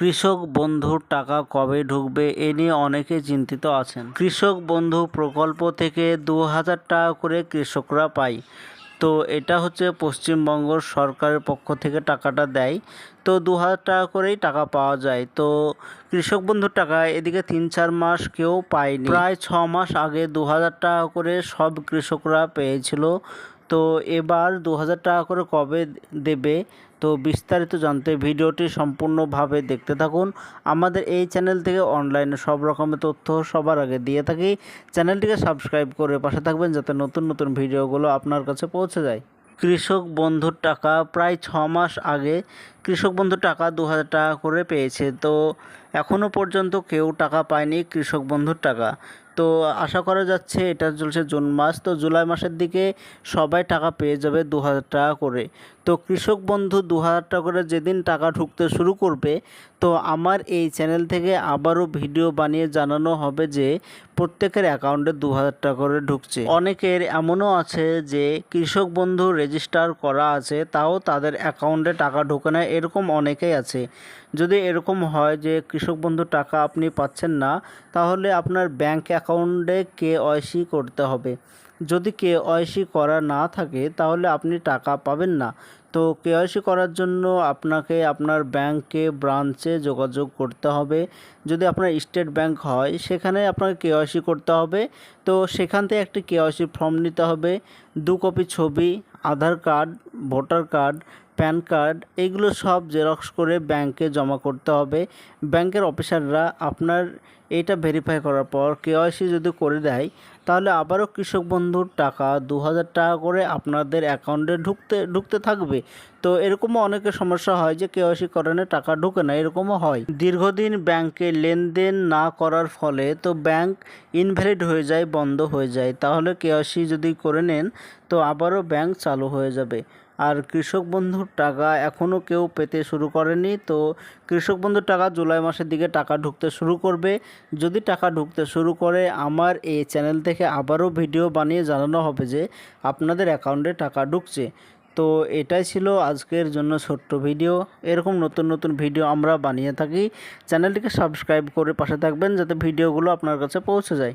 কৃষক বন্ধুর টাকা কবে ঢুকবে এ নিয়ে অনেকে চিন্তিত আছেন। কৃষক বন্ধু প্রকল্প থেকে ২,০০০ টাকা করে কৃষকরা পায়। তো এটা হচ্ছে পশ্চিমবঙ্গ সরকারের পক্ষ থেকে টাকাটা দেয়। তো ২,০০০ টাকা করেই টাকা পাওয়া যায়। তো কৃষক বন্ধুর টাকা এদিকে ৩-৪ মাস কেউ পায়নি। প্রায় ৬ মাস আগে ২,০০০ টাকা করে সব কৃষকরা পেয়েছিল। তো এবার ২,০০০ টাকা করে কবে দেবে, তো বিস্তারিত জানতে ভিডিওটি সম্পূর্ণভাবে দেখতে থাকুন। আমাদের এই চ্যানেল থেকে অনলাইনে সব রকমের তথ্য সবার আগে দিয়ে থাকি। চ্যানেলটিকে সাবস্ক্রাইব করে পাশে থাকবেন যাতে নতুন নতুন ভিডিওগুলো আপনার কাছে পৌঁছে যায়। কৃষক বন্ধুর টাকা প্রায় ৬ মাস আগে কৃষক বন্ধুর টাকা ২,০০০ টাকা করে পেয়েছে। তো এখনও পর্যন্ত কেউ টাকা পায়নি কৃষক বন্ধুর টাকা। তো আশা করা যাচ্ছে এটা চলছে জুন মাস, তো জুলাই মাসের দিকে সবাই টাকা পেয়ে যাবে ২,০০০ টাকা করে। তো কৃষক বন্ধু ২,০০০ টাকা করে যেদিন টাকা ঢুকতে শুরু করবে, তো আমার এই চ্যানেল থেকে আবারও ভিডিও বানিয়ে জানানো হবে যে প্রত্যেকের অ্যাকাউন্টে ২,০০০ টাকা করে ঢুকছে। অনেকের এমনও আছে যে কৃষক বন্ধু রেজিস্টার করা আছে, তাও তাদের অ্যাকাউন্টে টাকা ঢোকে না, এরকম অনেকেই আছে। যদি এরকম হয় যে কৃষক বন্ধু টাকা আপনি পাচ্ছেন না, তাহলে আপনার ব্যাংক অ্যাকাউন্টে কেওয়াইসি করতে হবে। যদি কেওয়াইসি করা না থাকে তাহলে আপনি টাকা পাবেন না। তো কেওয়াইসি করার জন্য আপনাকে আপনার ব্যাংকে ব্রাঞ্চে যোগাযোগ করতে হবে। যদি আপনার স্টেট ব্যাংক হয় সেখানে আপনাকে কেওয়াইসি করতে হবে। তো সেখান থেকে একটি কেওয়াইসি ফর্ম নিতে হবে, 2 কপি ছবি, Aadhaar card, voter card, PAN card, এইগুলো সব জেরক্স করে ব্যাংকে জমা করতে হবে। ব্যাংকের অফিসাররা আপনার এইটা ভেরিফাই করার পর কেওয়াইসি যদি করে দেয়, তাহলে আবারও কৃষক বন্ধুর টাকা ২,০০০ টাকা করে আপনাদের অ্যাকাউন্টে ঢুকতে থাকবে। তো এরকমও অনেকের সমস্যা হয় যে কেওয়াইসি করানো টাকা ঢোকে না, এরকমও হয়। দীর্ঘদিন ব্যাংকে লেনদেন না করার ফলে তো ব্যাংক ইনভ্যালিড হয়ে যায়, বন্ধ হয়ে যায়। তাহলে কেওয়াইসি যদি করে নেন তো আবারও ব্যাংক চালু হয়ে যাবে। আর কৃষক বন্ধুর টাকা এখনও কেউ পেতে শুরু করেনি। তো কৃষক বন্ধুর টাকা জুলাই মাসের দিকে টাকা ঢুকতে শুরু করবে। যদি টাকা ঢুকতে শুরু করে আমার এই চ্যানেল থেকে আবারও ভিডিও বানিয়ে জানানো হবে যে আপনাদের অ্যাকাউন্টে টাকা ঢুকছে। তো এটাই ছিল আজকের জন্য ছোট্ট ভিডিও। এরকম নতুন নতুন ভিডিও আমরা বানিয়ে থাকি। চ্যানেলটিকে সাবস্ক্রাইব করে পাশে থাকবেন যাতে ভিডিওগুলো আপনার কাছে পৌঁছে যায়।